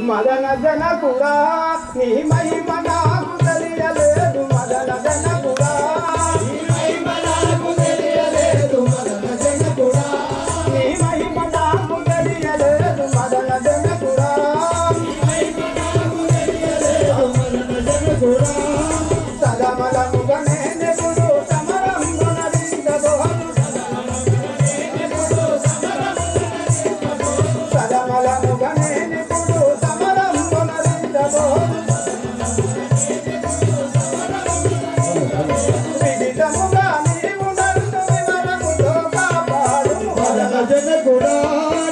మదన జనకుడా నీ మహిమ నాకు తెలియలేదు మదన జనకుడా నీ మహిమ నాకు తెలియలేదు మదన జనకుడా నీ మహిమ నాకు తెలియలేదు మదన జనకుడా నీ మహిమ నాకు తెలియలేదు మదన జనకుడా సదమలముగా నేనెప్పుడు సమరంబున దించబోను సదమలముగా నేనెప్పుడు సమరంబున దించబోను విదితముగా నీవు నన్ను వివరముతో కాపాడు మదన జనకుడా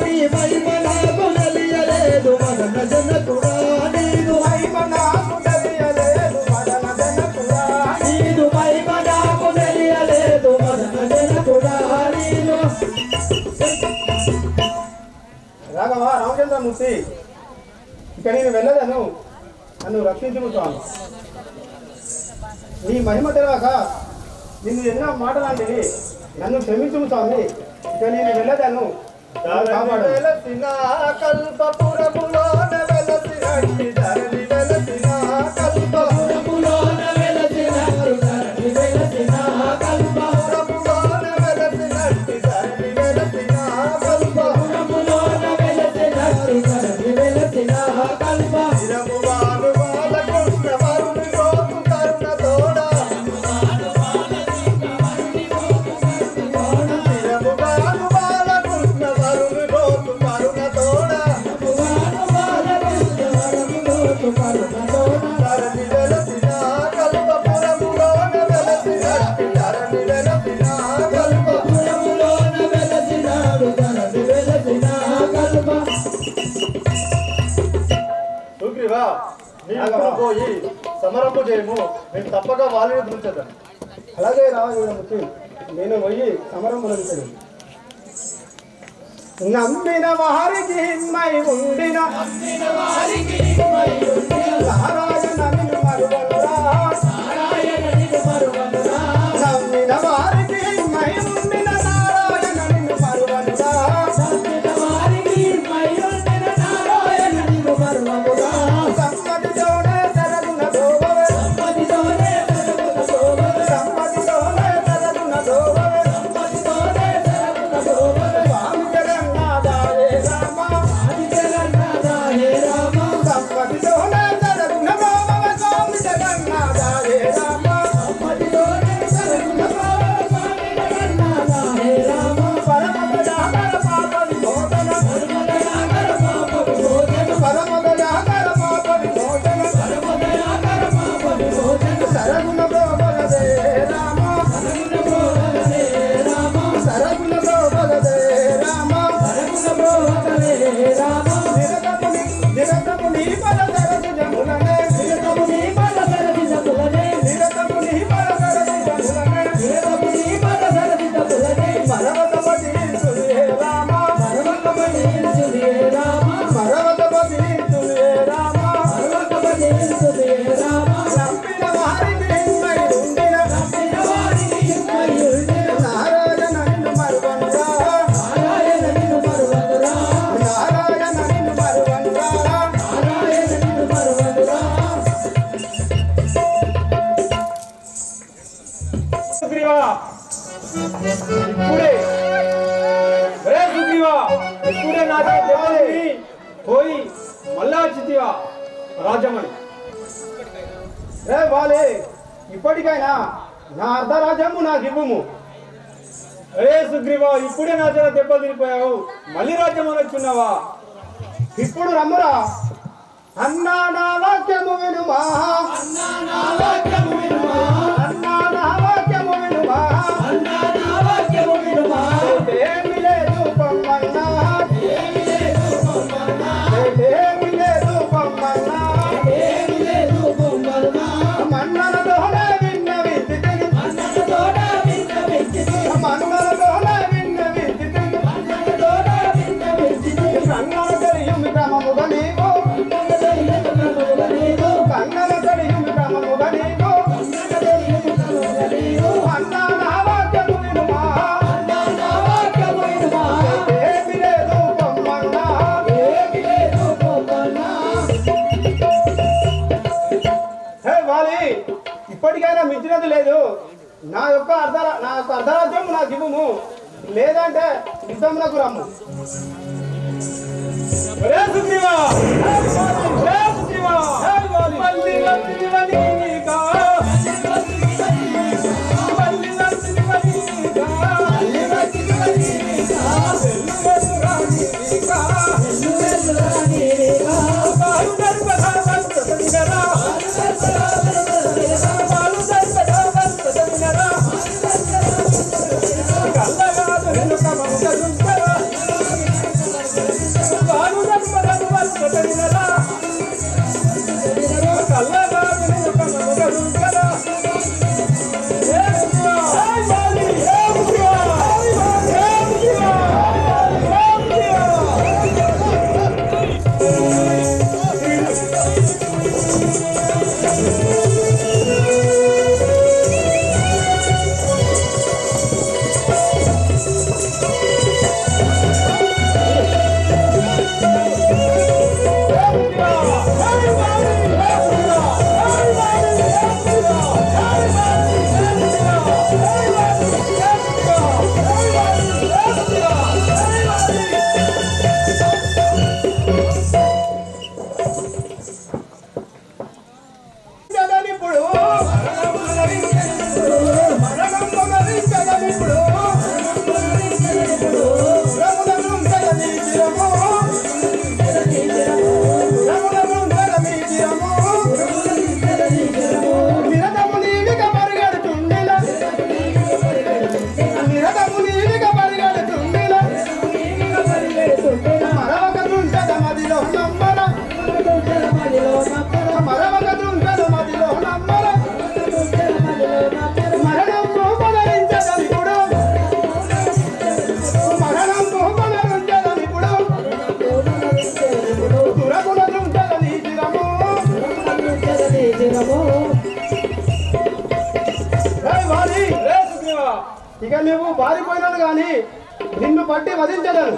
నీ మహిమ నాకు తెలియలేదు మదన జనకుడా నీదు మహిమ నాకు తెలియలేదు మదన జనకుడా నీదు మహిమ నాకు తెలియలేదు మదన జనకుడా నీదు రాఘవ రామచంద్రమూర్తి ఇక నేను వెళ్ళదను నన్ను రక్షించుకుంటాను నీ మహిమ తెలవక నిన్ను ఎన్నో మాటలాంటివి నన్ను క్షమించుము స్వామి ఇక నేను వెళ్ళదను వెలసిన కల్పపురములోన వెలసినట్టి ధరణి వెలసిన కల్పపురములోన వెలసినట్టి ధరణి వెలసిన కల్పపురములోన వెలసినట్టి ధరణి వెలసిన కల్పపురములోన వెలసినట్టి ధరణి వెలసిన కల్ప నిరమువాను బాలకృష్ణ వరుని గోపు కరుణ తోడా నిరమువాను బాలకృష్ణ వరుని గోపు కరుణ తోడా ధరణి వెలసిన కల్పపురములోన వెలసినట్టి ధరణి వెలసిన కల్పపురములోన వెలసినాడు ధరణి వెలసిన కల్ప సుగ్రీవా నీవు పోయి సమరము చేయము నేను తప్పక వాళ్ళని దృంచదను అలాగే రావడానికి నేను పోయి సమరం మొదలుపెడు నమ్మిన వారికి మై ఉండిన నారాయణ నిన్ను మరువనురా నమ్మిన వారికి మై ఉండిన నారాయణ నిన్ను మరువనురా సమ్మతితోనే జరగున దోవే సమ్మతితోనే జరగున దోవే స్వామి జగన్నాథ హే రామ సమ్మతితోనే జరగున దోవే స్వామి జగన్నాథ హే రామ పరమదయాకర పాప విమోచన పరమదయాకర పాప విమోచన సరగుణ గోపగదే రామ సరగుణ గోపగదే రామ నిరతము నీ పద సరసి జములనే నిరతము నీ పద సరసి జములనే పర్వతపతి సురే రామ పర్వతపతి సురే రామ నమ్మిన వారికి మై ఉండిన నారాయణ నిన్ను మరువనురా నారాయణ నిన్ను మరువనురా సుగ్రీవా ఇప్పుడే రే సుగ్రీవా ఇప్పుడే నాతో దెబ్బతిని పోయి మళ్ళా చితివా రాజ్యమని రే బాలే ఇప్పటికైనా నా అర్ధరాజ్యము నాకు ఇవ్వము రే సుగ్రీవా ఇప్పుడే నా చేత దెబ్బతినిపోయావు మళ్ళీ రాజ్యం అనొచ్చున్నావా ఇప్పుడు రమ్మురా అన్నా నా వాక్యము వినుమా అన్నా నా వాక్యము వినుమా ఏమి లేదు పొమ్మన్నా మన్నలతోనే విన్న విద్దితిని కన్నల తెలియుమి క్రమముగా నీకు కన్నల తెలియుమి క్రమముగా నీకు ఇచ్చినది లేదు. నా యొక్క అర్ధరాజ్యం నాకు ఇవ్వము, లేదంటే యుద్ధమునకు రమ్ము. ఇక నువ్వు పారిపోయినాను గాని నిన్ను పట్టి వధించదను.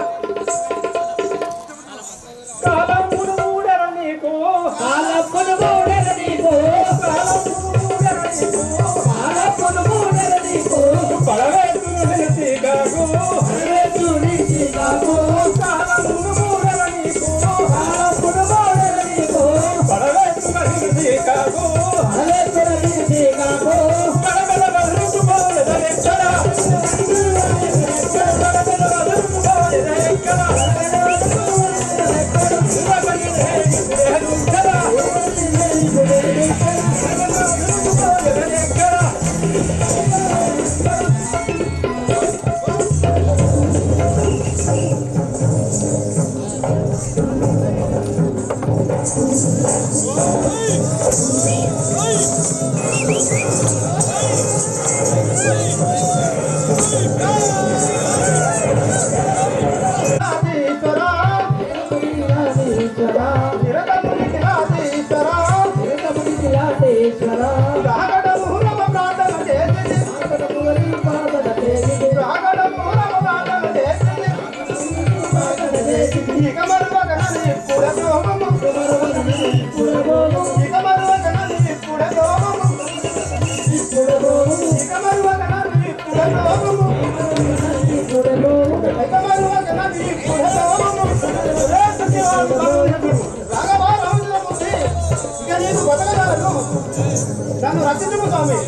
నన్ను రక్షించు స్వామి.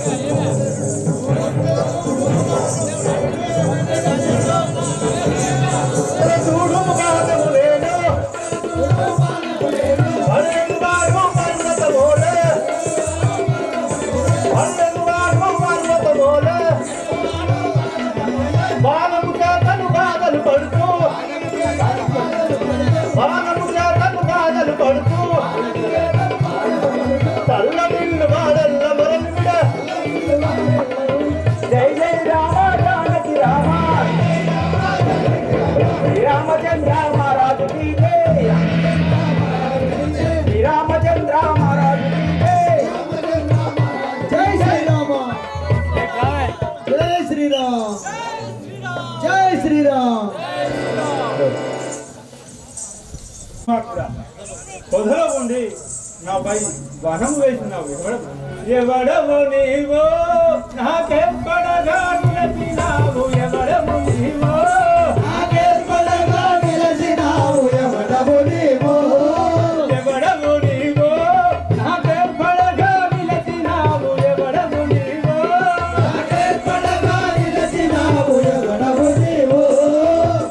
పొదలో ఉండి నాపై వనం వేసినావు. ఎవడవు నీవో నాకెప్పడగా నిలచినావు ఎవడవు నీవో నాకెప్పడగా నిలచినావు ఎవడవు నీవో ఎవడవు నీవో నాకెప్పడగా నిలచినావు ఎవడవు నీవో నాకెప్పడగా నిలచినావు ఎవడవు నీవో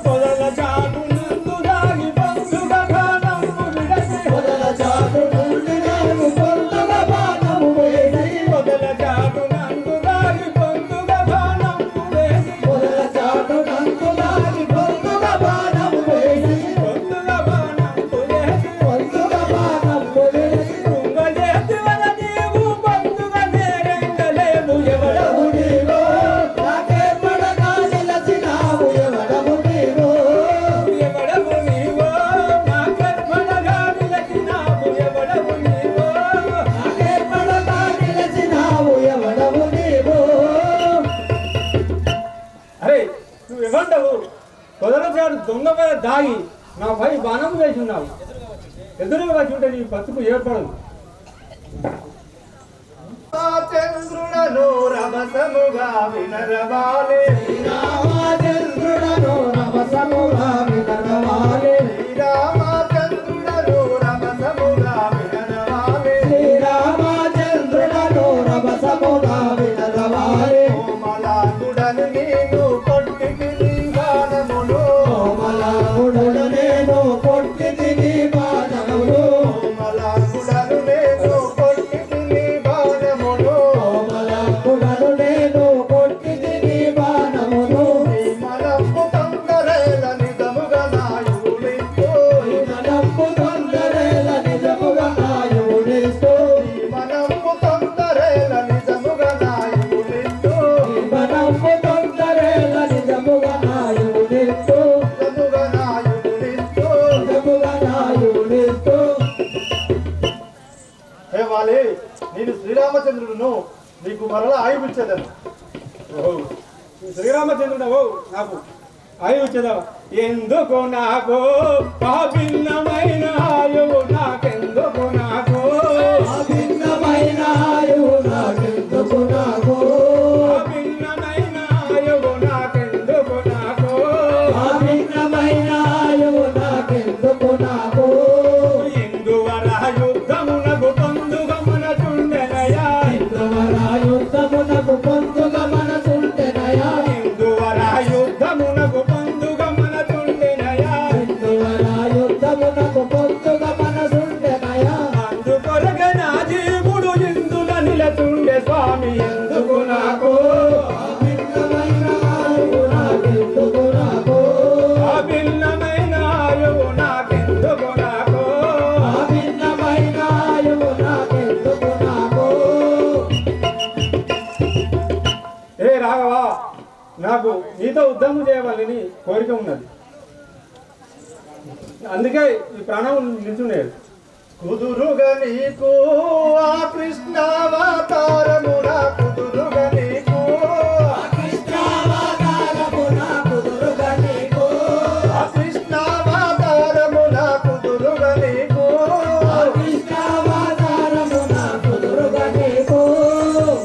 పొదల చాటు నందు దాగి పండుగ గానము విడచి పొదల చాటు నుండి నేను పొందుగ బాణము వేసి పొదల చాటు నందు దాగి పండుగ గానము వేసి పొదల చాటు నందు దాగి పొందుగ బాణము వేసి పండుగ గానము వేసి పొందుగ బాణము వేసి కుంగజేతి వల నీవు పండుగ నేరెంగలేవు ఎవడవు ఎవడవు నీవో నాకెప్పడగా నిలచినావు ఎవడవు నీవో ఎవడవు నీవో నాకెప్పడగా నిలచినావు ఎవడవు నీవో నాకెప్పడగా నిలచినావు ఎవడవు నీవో అరే నువ్వు ఇవ్వండవు కుదరచాడు దొంగ మీద దాగి నా పై బాణం వేసి ఉన్నావు ఎదురుగా వచ్చి ఉంటే నీ బతుకు ఏర్పడదు చంద్రుడను రమసముగా వినరవాలే రామచంద్రుడను నవసముగా వినరవాలే శ్రీరామచంద్రుడను రమసముగా వినరవాలే శ్రీరామచంద్రుడను నవసముగా వినరవాలే కోమలాంగుడను నేను కొట్టికి నీ గానమును కోమలాంగుడను నేను కొట్టితి నీ బాణములు కోమలాంగుడను నేను కొట్టికి నీ బాణమును కోమలాంగుడను నేను కొట్టితి నీ బాణములు నీ మనప్పు తొందరేల నిజముగా నాయులిస్తూ మనప్పు తొందరేల నిజముగా నాయుడిస్తూ నీ మనప్పు తొందరేల నిజముగా నాయులిస్తూ మనప్పు తొందరేల నిజముగా నాయుడిస్తూ నిజముగా నాయులిస్తూ నిజముగా నాయుడిస్తూ హే వాలి నేను శ్రీరామచంద్రుడును నీకు మరలా ఆయువిచ్చేదను శ్రీరామచంద్రుడు నాకు ఆయువిచ్చేదా ఎందుకు నాకు ఆ భిన్నమైన ఆయువు నాకెందుకు నాకు అభిన్నమైన ఆయువు నాకెందుకు నాకు ఆ భిన్నమైన ఆయువు నాకెందుకు నాకు అభిన్నమైన ఆయువు నాకెందుకు నాకు ఎందువర యుద్ధమునకు పొందుగమన చుండెనయా ఇందువర యుద్ధమునకు పొందుగ మనసుంటెనయా ఎందువర యుద్ధమునకు పొందుగమన చుండెనయా ఇందువర యుద్ధమునకు పొందుగ మనసుంటెనయా అందుకొరగ నా జీవుడు ఇందుల నిలచుండే స్వామి ఎందుకు నాకు అభిన్నమైన ఆయువు నాకెందుకు నాకు ఆ భిన్నమైన ఆయువు నాకెందుకు నాకు అభిన్నమైన ఆయువు నాకెందుకు నాకు ఏ రాఘవా నాకు నీతో యుద్ధము చేయవాలని కోరిక ఉన్నది అందుకే ఈ ప్రాణం నిల్చున్నాడు కుదురుగా నీకు ఆ కృష్ణావతారమున కుదురుగా నీకు కృష్ణావతారమున కుదురుగా నీకు ఆ కృష్ణావతారమున కుదురుగా నీకు కృష్ణావతారమున కుదురుగా నీకు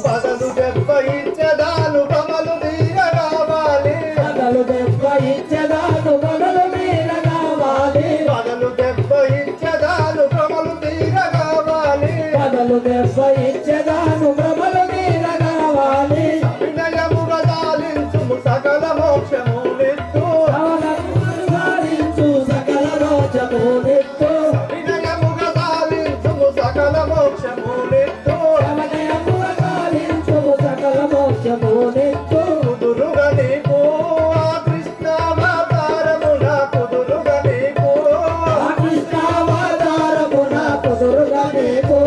పదలు దెబ్బయించదాలు కమలు తీర కావాలి పగలు దెబ్బ ఇచ్చదాను పగలు మీర కావాలి పదలు దెబ్బయించదాలు కమలు తీర కావాలి పగలు దెబ్బ ఇచ్చదాను భ్రమలు మీర కావాలి వినయముగా దాలించుము సకల మోక్షములిత్తు సాధించు సకల రోచమునిత్తు వినయముగా దాలించుము సకల మోక్షములిత్తు సాధించు సకల మోక్షమునిత్తు కుదురుగా నీకు ఆ కృష్ణావతారమున కుదురుగా నీకు కృష్ణావతారమున కుదురుగా నీకు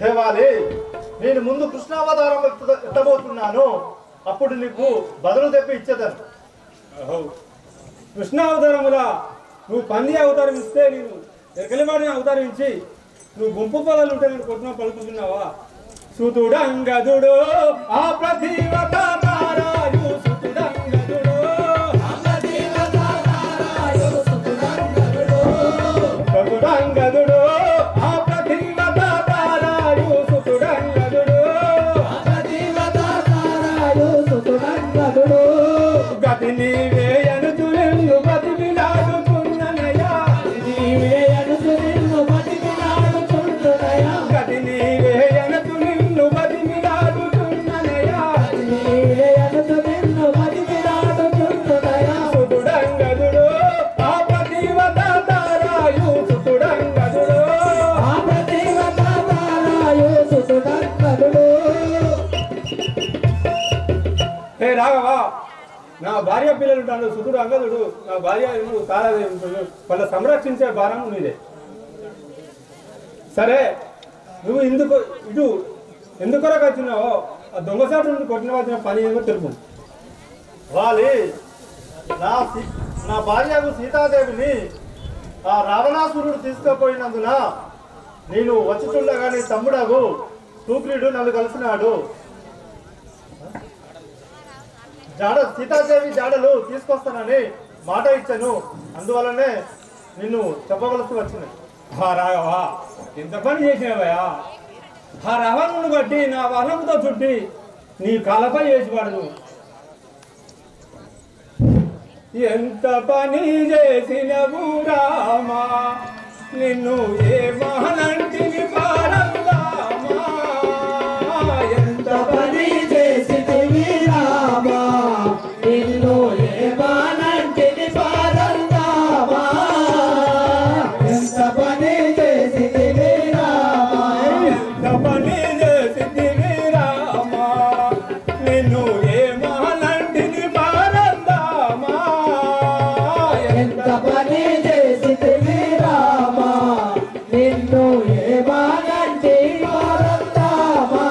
హే వాలి నేను ముందు కృష్ణావతారం ఎత్తబోతున్నాను అప్పుడు నీకు బదులు తెప్పి ఇచ్చేదాను కృష్ణావతారములా నువ్వు పంది అవతారం ఇస్తే నేను ఎరకలివాడిని అవతారం ఇచ్చి నువ్వు గుంపు పొలాలు ఉంటే నేను కొట్టిన పలుకుతున్నావా సుతుడంగదుడు ఆ ప్రతివతారాయు సుతుడంగదుడు ప్రతుడంగదుడు ఆ ప్రతివతారాయు గదుడు గతి నీవే అనుచు నిన్ను బతిమిలాడుతున్ననయ్యా నీవే అనుచు నిన్ను బతిమిలాడుచుంటునయా గతి నీవే అనుచు నిన్ను బతిమిలాడుతున్ననయ్యా నీవే అనుచు నిన్ను బతిమిలాడుచుంటునయా సుతుడంగదుడు ఆ ప్రతివత తారాయు సుతుడంగదుడు ఆ ప్రతివత తారాయు సుతుడంగదుడు హే రాఘవా నా భార్య పిల్లలు ఉంటాడు సుతుడు అంగదుడు నా భార్య తారాదేవి వాళ్ళ సంరక్షించే భారం నీదే సరే నువ్వు ఎందుకొరకు వచ్చినావో ఆ దొంగసాటు నుండి కొట్టిన వచ్చిన పని ఏమో తెలుపు వాలి నా భార్యకు సీతాదేవిని ఆ రావణాసురుడు తీసుకుపోయినందున నేను వచ్చుచుండగా నీ తమ్ముడగు సూక్రీడు నన్ను కలిసినాడు. సీతాదేవి జాడలు తీసుకొస్తానని మాట ఇచ్చాను, అందువల్లనే నిన్ను చెప్పవలసి వచ్చింది. రాఘవా ఎంత పని చేసినావయ్యా ఆ రవణుని బట్టి నా వనంతో చుట్టి నీ కాలపై వేసి పడదు. ఎంత పని చేసినవు రామా నిన్ను ఏ మహనంటిని పారందామా ఎంత పని చేసితివి రామా నిన్ను ఏ మహనంటిని పారందామా ఎంత పని చేసితివి రామా ఎంత పని చేసితివి రామా నిన్ను ఏ మహనంటిని పారందామా ఎంత పని చేసితివి రామా నిన్ను ఏ మహనంటి పారందామా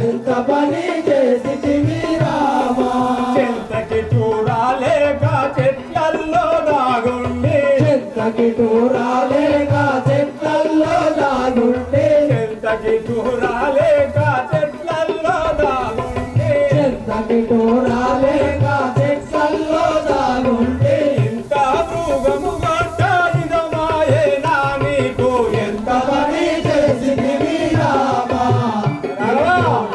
ఎంత పని చేసితివి రామా చెంతకి చూడాలేక చెట్లల్లో దాగుండి చెంతకి దూరాలేక చెట్లల్లో దాగుండి చెంతకి చూడాలేక చెట్లల్లో దాగుండి చెంతకి దూరాలేక చెట్లల్లో దాగుండి ఇంత మృగము గట్టాదిదమాయేనా నీకు ఎంత పని చేసితివి రామా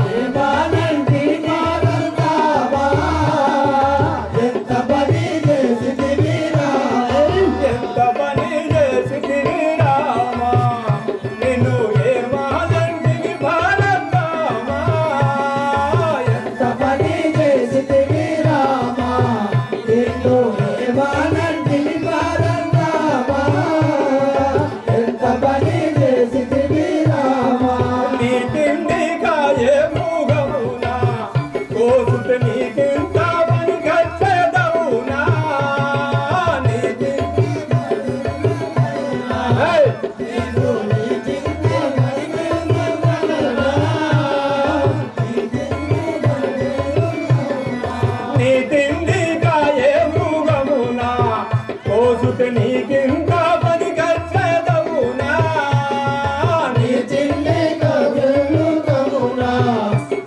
ఏ మహనంటి పారందామా ఎంత పని చేసితివి రామా ఎంత పని చేసితివి రామా నిన్ను ఏ మహనంటిని భారద్దామా ఎంత పని చేసితివి రామా నిన్ను ఏ మహనంటిని పారందామా ఎంత పని చేసితివి రామా నీ తిండి కాయే మృగమునా కోసుట నీకింత పని కచ్చేదవునా నీ తిండి ఏయ్! నీ తిండి కాయే మృగమునా కోసుట నీకింత పని కచ్చేదవునా నీ చిన్ని కబురుకమునా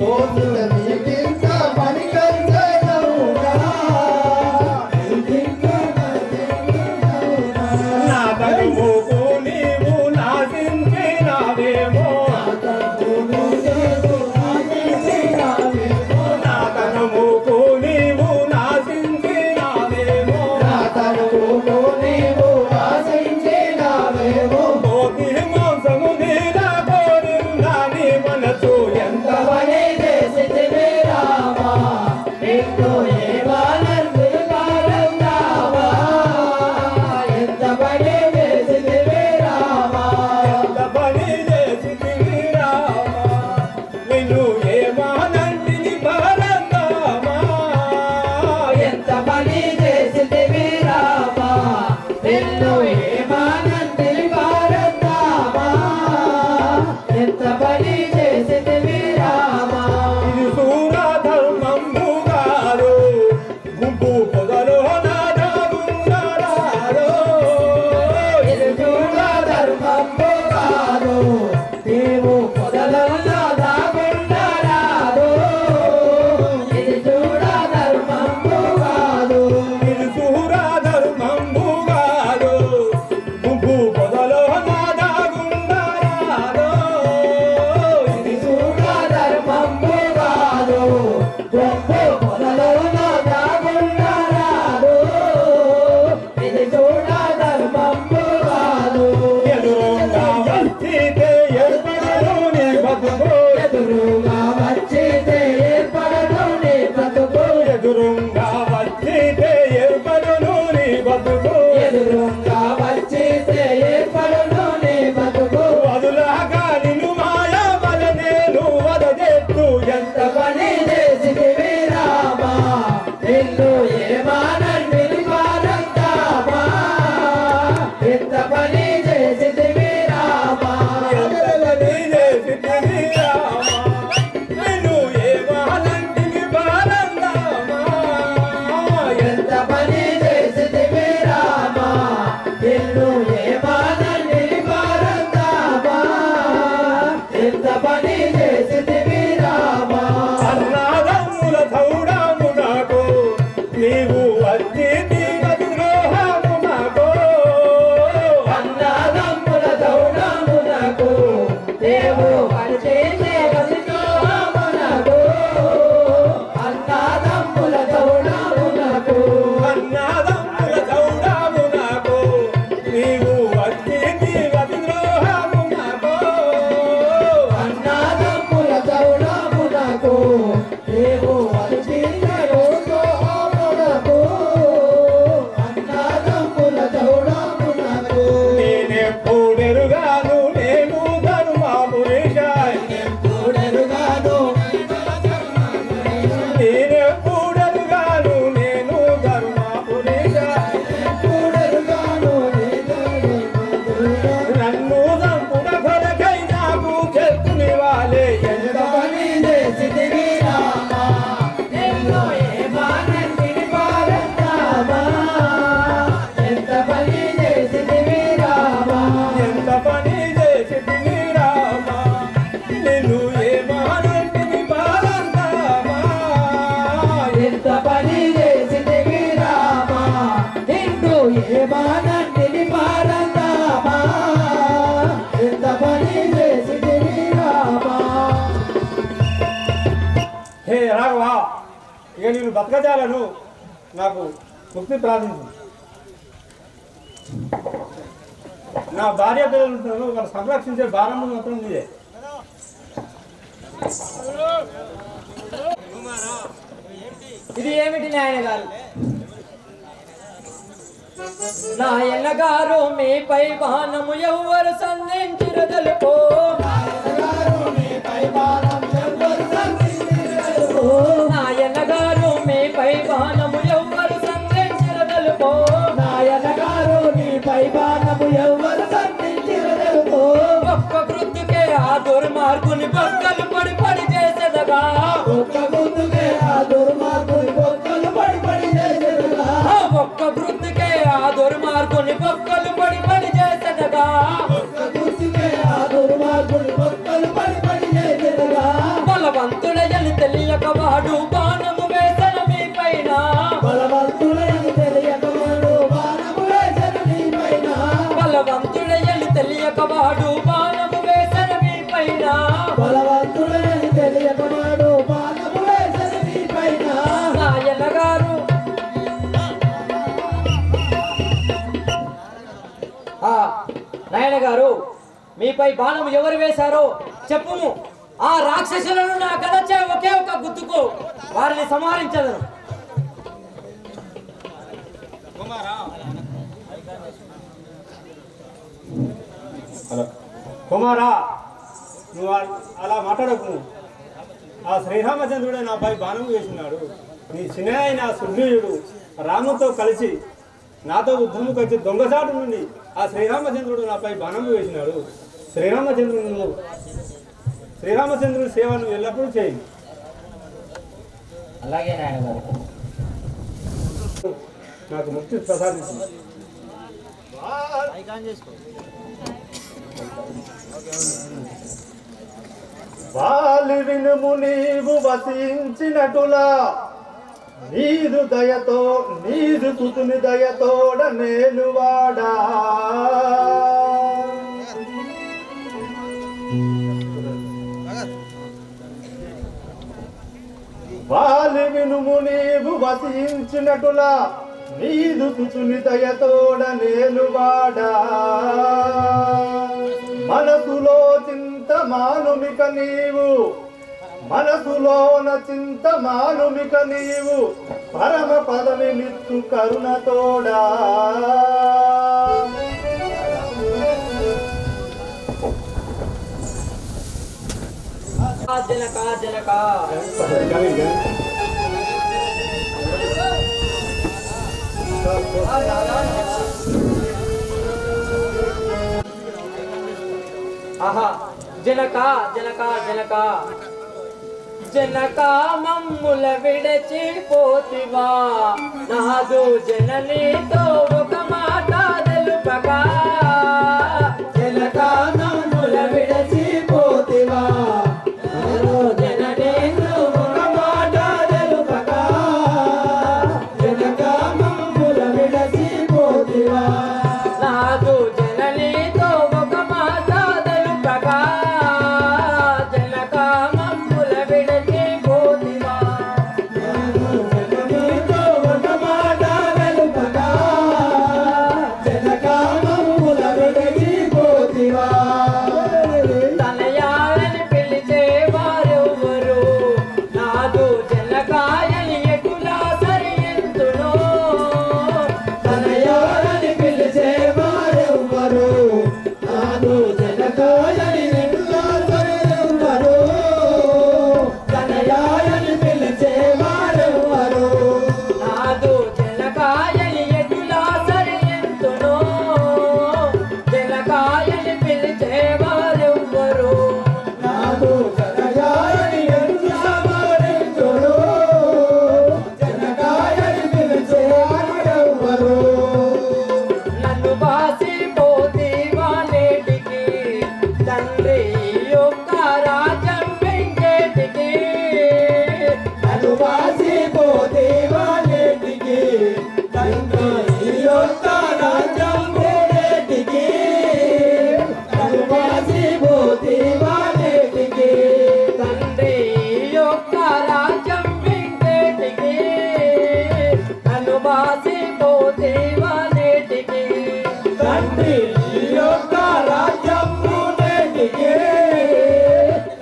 పోతుల నీకింత పని రాఘవా, ఇక నేను బతకజాలను, నాకు ముక్తి ప్రార్థించు. నా భార్య పిల్లలు ఉంటారు, వాళ్ళు సంరక్షించే భారం మాత్రం నీదే. ఇది ఏమిటి నాయన గారు? నాయన గారు మీపై బాణము ఎవ్వరు సంధించిరు తెలుపో. నాయన గారు మీపై బాణము ఎవ్వరు సంధించిరు తెలుపో. నాయన గారు నీపై బాణము ఎవ్వరు సంధించిరు తెలుపో. ఒక్క కృతికే ఆ దుర్మార్గుని బొక్కలు పడి పడి చేసేదగా. ఒక్క గుర్తుకే ఆ దుర్మార్గుని బొక్కలు పడి పడి చేసేదగా. ఒక్క కృతికే ఆ దుర్మార్గుని బొక్కలు పడి పడి చేసేదగా. ఒక్క గుర్తుకే ఆ దుర్మార్గుని బొక్కలు పడి పడి చేసేదగా. బలవంతుడయని తెలియక వాడు బాణము వేసన మీ పైన. బలవంతుడని తెలియక వాడు బాణము వేసన నీ పైన. బలవంతుడయని తెలియక వాడు బాణము వేసన మీ పైన. బలవంతుడని తెలియక వాడు బాణము వేసన నీ పైన. నాయన గారు నాయన గారు మీపై బాణము ఎవరు వేశారో చెప్పుము. ఆ రాక్షసులను నా గదచే ఒకే ఒక గుర్తుకు వారిని సంహరించదను. కుమారా, నువ్వు అలా మాట్లాడకు. ఆ శ్రీరామచంద్రుడే నాపై బాణం వేసినాడు. నీ చిన్న అయిన సుగ్రీవుడు రాముతో కలిసి నాతో యుద్ధముకు వచ్చి దొంగసాటు నుండి ఆ శ్రీరామచంద్రుడు నాపై బాణం వేసినాడు. శ్రీరామచంద్రుడి సేవను ఎల్లప్పుడూ చేయి. అలాగే నాయన గారు. నాకు ముక్తి ప్రసాదించింది. వాలి వినుము నీవు వసించినటులా, నీదు దయతో నీదు సుతుని దయతోడ నేలువాడా. వాలి వినుము నీవు వసించినటులా, నీదు సుతుని దయతోడ నేలువాడా. మనసులో చింత మానుమిక నీవు, మనసులోన చింత మానుమిక నీవు, పరమ పదవి నిత్తు కరుణతోడా. జనక జనక ఆహా జనక జనక జనక జనక మమ్ముల విడచి పోతివా. నాదు జననీతో ఒక మాట తెలుపగా. జనక మమ్ముల విడచి పోతివా. జననీతో ఒక మాట తెలుపగా. జనక మమ్ముల విడచి పోతివా. నాదు జననీతో ఒక మాట తెలుపగా. జనక మమ్ముల విడచి పోతివా. జననీతో ఒక మాట తెలుపగా. జనక మమ్ముల విడచి పోతివా. తనయాలని పిలిచే వారెవ్వరు, నాదు జనకాయని ఎటులా సరియంతును. తనయాలని పిలిచే వారెవ్వరు, నాదు జనకాయని ఎటులా సరియంతును. తనయాలని పిలిచే వారెవ్వరు, నాదు జనకాయని ఎటులా సరియంతును. జనకాయని పిలిచే వారెవ్వరు, నాదు జనకాయని ఎటులా సరియంతును. జనకాయని పిలిచే వారెవ్వరు. నన్ను బాసి పోతీవా నేటికి, తండ్రి యొక్క రాజ్యం వెంకేటికి. నన్ను వాసి పోతేవా నేటికి, తండ్రి యొక్క రాజ్యం నేటికి. నన్ను వాసి పోతేవా నేటికి, తండ్రి యొక్క రాజ్యం బాసిపోతేవా నేటికి తండ్రి నీ యొక్క రాజ్యము నేటికి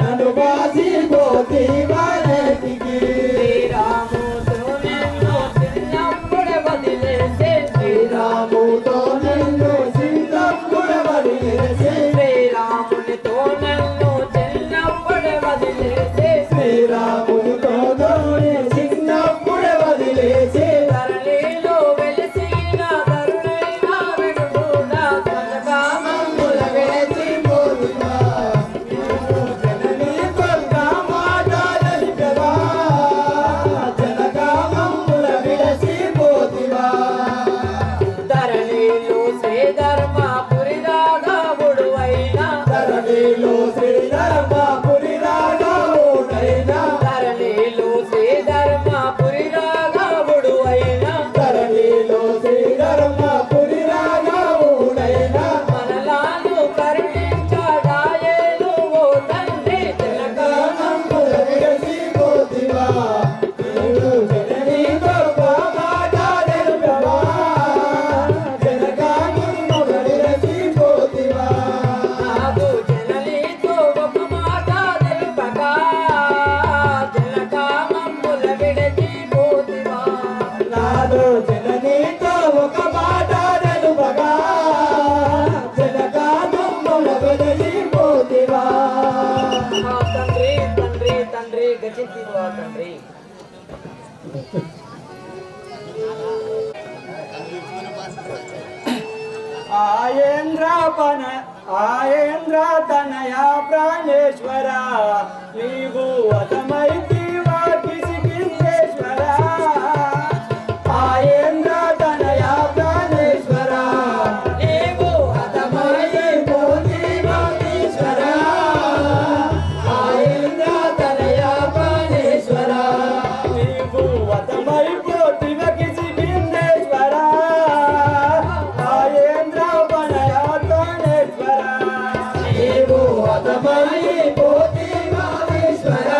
నన్ను బాసిపోతీవా నేటికి శ్రీరాముతో నిన్ను చిన్నప్పుడే వదిలేసే శ్రీరాముతో నిన్ను చిన్నప్పుడు వదిలేసి శ్రీరామునితో నన్ను చిన్నప్పుడే వదిలేసే శ్రీరామునితో నన్ను చిన్నప్పుడు వదిలేసి ధరణిలో వెలిసిన తరుణైన వెనుకూడా మమ్ముల వేసి పోతున్నా జననీ కొత్త మాట తెలిపెవా జనగా మమ్ముల విడసి పోతివా ధరణిలో శ్రీధర్మపురి రాఘవుడువైన ధరణిలో శ్రీధర్మపురి రాఘవుడైనా ధరణిలో శ్రీధర్మపురి రాఘవుడువైన ధరణిలో శ్రీధర్మపురి రాఘవుడైనా మనలాను కరుణించడాయేలు ఓ తండ్రి జనగా మమ్ముల విడసి పోతివా నీవు జననీ గొప్ప మాట తెలుపవా జనగా మమ్ముల విడసి పోతివా నాదు జననీతో ఒక మాట తెలుపగా జనగా మమ్ముల విడచిపోతివా నాలో జననీతో ఒక మాట తెలుపగా జనగా మమ్ముల విడసి పోతివా తండ్రి తండ్రి తండ్రి గచింతివా తండ్రి ఆయేంద్ర తనయ ప్రాణేశ్వర నీవు అతమైతివా కిసికిందేశ్వర ఆయేంద్ర తనయ ప్రాణేశ్వర నీవు హతమై పోతివా ఈశ్వర ఆయేంద్ర తనయ ప్రాణేశ్వర నీవు అతమైపోతివ కిసికిందేశ్వర ఆయేంద్ర తనయ ప్రాణేశ్వర నీవు హతమై పోతివా ఈశ్వర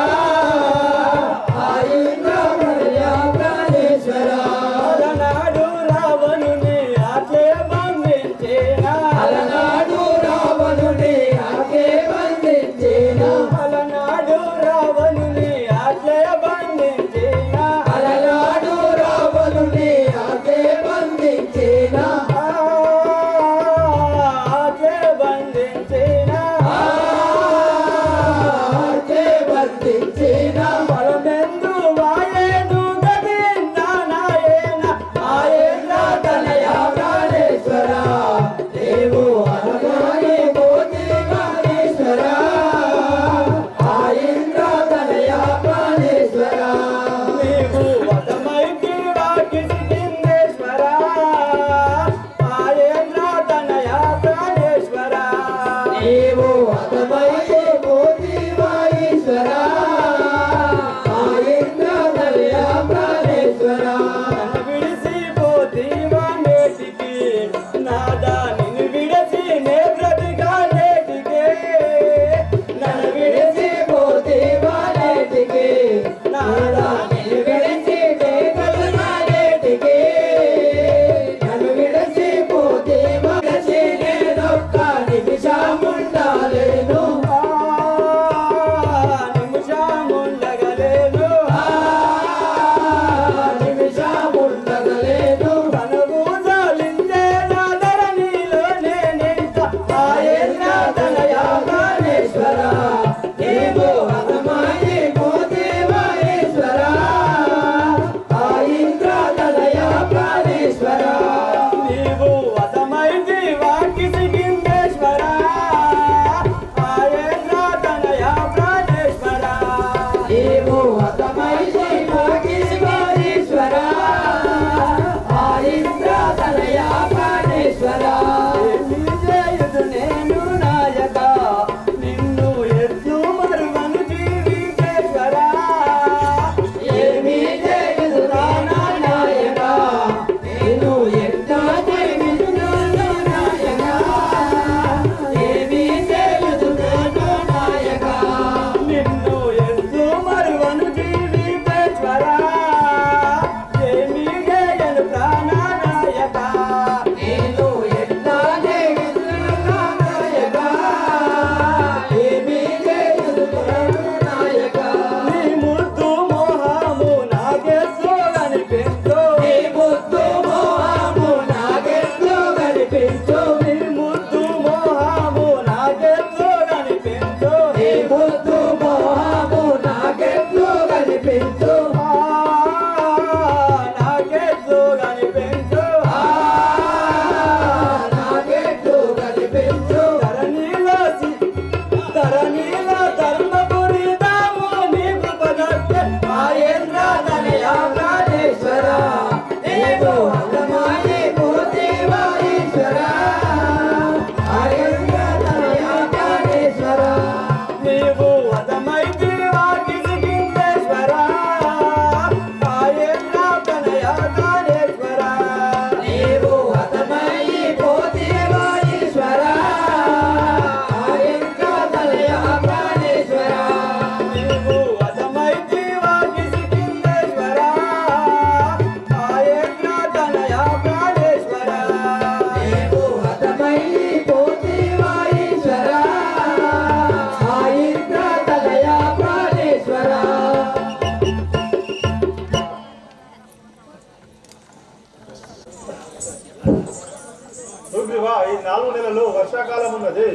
కాలం ఉన్నది.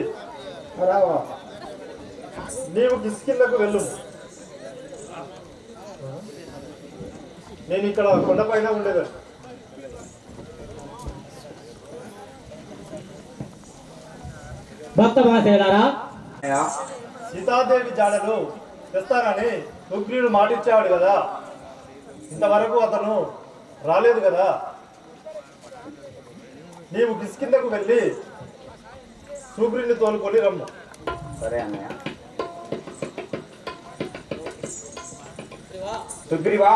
రాఘవ నీవు కిష్కిందకు వెళ్ళు. నేను ఇక్కడ కొండపైన ఉండేదాన్ని. భక్త మహాశయులారా, సీతాదేవి జాడలు తెస్తానని సుగ్రీవుడు మాటిచ్చాడు కదా, ఇంతవరకు అతను రాలేదు కదా. నీవు కిష్కిందకు వెళ్ళి సుగ్రీవుని తోలుకొని రమ్ము. సరే అన్నయ్య. సుగ్రీవా,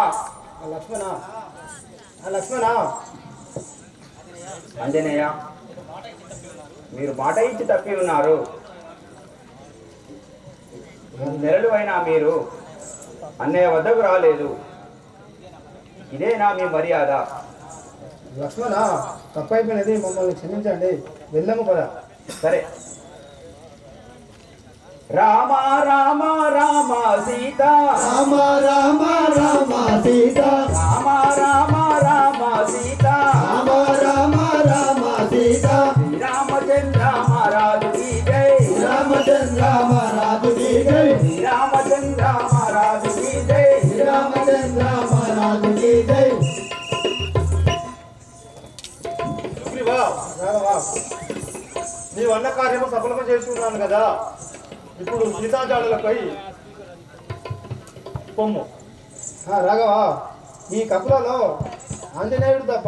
లక్ష్మణ అంజనేయ, మీరు మాట ఇచ్చి తప్పి ఉన్నారు. నెలలు అయినా మీరు అన్నయ్య వద్దకు రాలేదు. ఇదేనా మీ మర్యాద? లక్ష్మణ, తప్పైపోయినది, మమ్మల్ని క్షమించండి, వెళ్ళము పద. సరే. రామ రామ రామ సీత, రామ రామ రామ సీత, రామ రామ రామ సీత, రామ రామ రామ సీత, శ్రీరామచంద్ర మహారాజు కీ జై, రామచంద్ర మహారాజు కీ జై, శ్రీరామచంద్ర మహారాజు కీ జై, రామచంద్ర మహారాజు కీ జై. సుగ్రీవా, రాఘవ నీవు అన్న కార్యము సఫలము చేసి ఉన్నాను కదా. ఇప్పుడు సీతాజాడలపై పొమ్ము. రాఘవ, ఈ కపులలో ఆంజనేయుడు తప్ప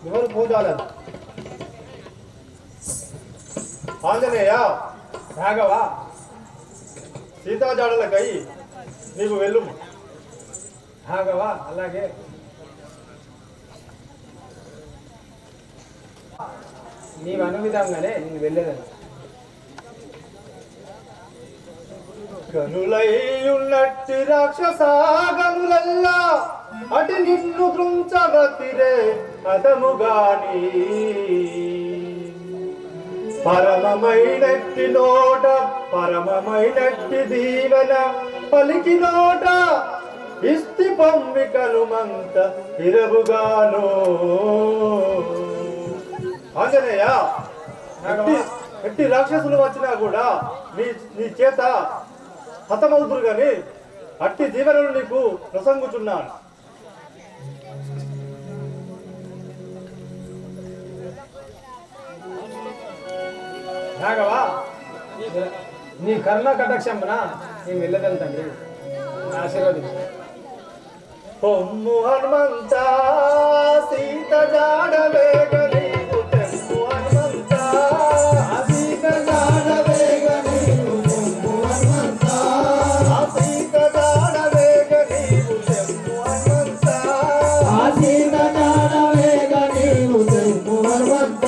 ఎవరు పోజాలరు. ఆంజనేయ, రాఘవ సీతాజాడలకై నీవు వెళ్ళుము. రాఘవ, అలాగే. నీవు అను విధంగానే నేను వెళ్ళేదని. గనులై ఉన్నట్టి రాక్షసాగనులల్లా అటు నిన్ను దృంచవతిరే అదముగాని, పరమమైనట్టి నోట పరమమైనట్టి దీవెన పలికి నోట ఇస్తి పంవికలు మంత ఇరవుగాను. ఆంజనేయ, ఎట్టి రాక్షసులు వచ్చినా కూడా నీ చేత హతమవుతురు గాని అట్టి జీవనలు నీకు ప్రసంగుచున్నాను. రాఘవ, నీ కరుణ కటాక్షంబన నేను వెళ్ళదని తండ్రి, ఆశీర్వదించు. పొమ్ము హనుమంత సీత జాడవేగ నీవు తెమ్ము హనుమంత, సీత జాడవేగ నీవు తెమ్ము హనుమంత, సీత జాడవేగ నీవు తెమ్ము హనుమంత, సీత జాడవేగ నీవు తెమ్ము హనుమంత.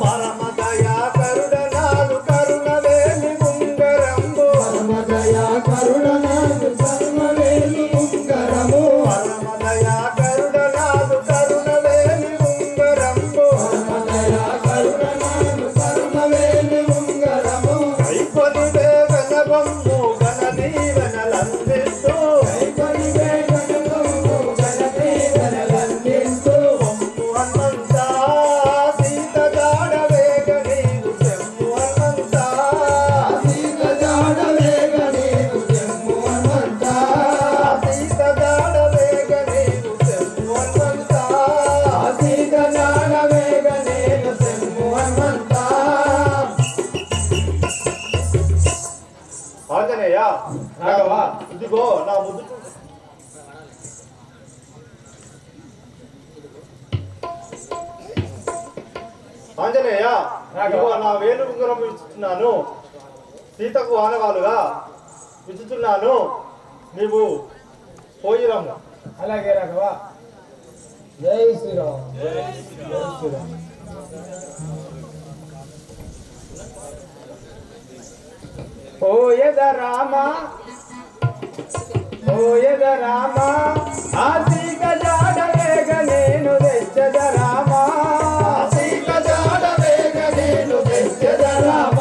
పరమ దయా కరుణనాలు కరుణవేలి ఉంగరంబు, పరమ దయా కరుణనాలు కరుణవేలి ఉంగరము, పరమ దయా కరుణనాలు కరుణవేలి ఉంగరంబు, పరమ దయా కరుణనాలు కరుణవేలి ఉంగరము. కైకొని వేగన బొమ్ము గణ దీవెనలందిస్తూ, కైకొని వేగనము గణదీవెనలందిస్తూ, పొమ్ము హనుమంత సీత జాడవేగ నీవు తెమ్ము హనుమంత, సీత జాడవేగ నీవు తెమ్ము హనుమంత, సీత జాడవేగ నీవు తెమ్ము హనుమంత. సీత జాడవేగ నీవు తెమ్ము హనుమంత. ఆంజనేయ, రాఘవ, ఇదిగో నా ముద్దు. ఆంజనేయ, ఇదిగో నా వేలు ఉంగరం ఇస్తున్నాను. సీతకు ఆనవాలుగా ఇచ్చుతున్నాను. నీవు పోయిరమ్ము. అలాగే రాఘవ. జై శ్రీరామ్. జై శ్రీరామ్. ఓయద రామ, ఓయద రామ, ఆసీక జాడవేగ నేను తెచ్చద రామ, సీత జాడవేగ నేను తెచ్చద రామ,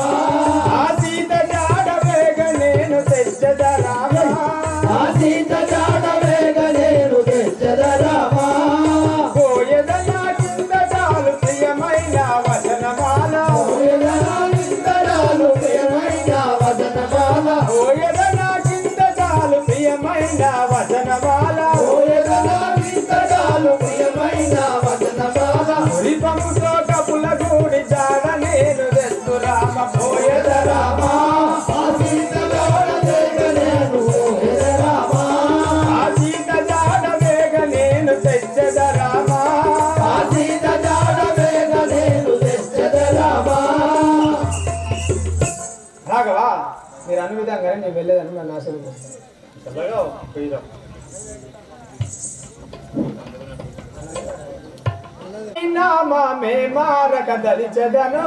ఆసీత జాడవేగ నేను తెచ్చద రామ, సీత జాడవేగ నేను తెచ్చద రామ. ఓయద నా కింద చాలు ప్రియమైన వచనమాల, ఓయద నా కానీ నేను వెళ్ళేదని నా నాశనం చేస్తాను. చల్లగా పోయిరా. నామే మారక దలిచెదను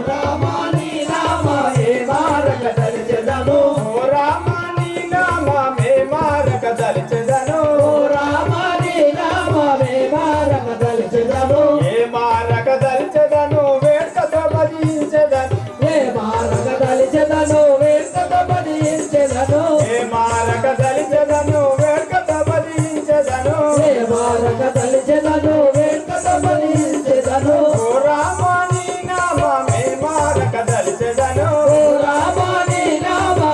రామాని నామే మారక దలిచెదను రామాని నామే మారక దలిచెదను రామాని నామే మారక దలిచెదను ఏ మారక దలిచెదను వేటతో భజించెదను ఏ మారక దలిచెదను వేటతో భజించెదను ఏ మారక దలిచెదను వేటతో భజించెదను ఏ మారక దలిచెదను వేటతో భజించెదను రామాని నామే మారక దలిచెదను రామాని నామే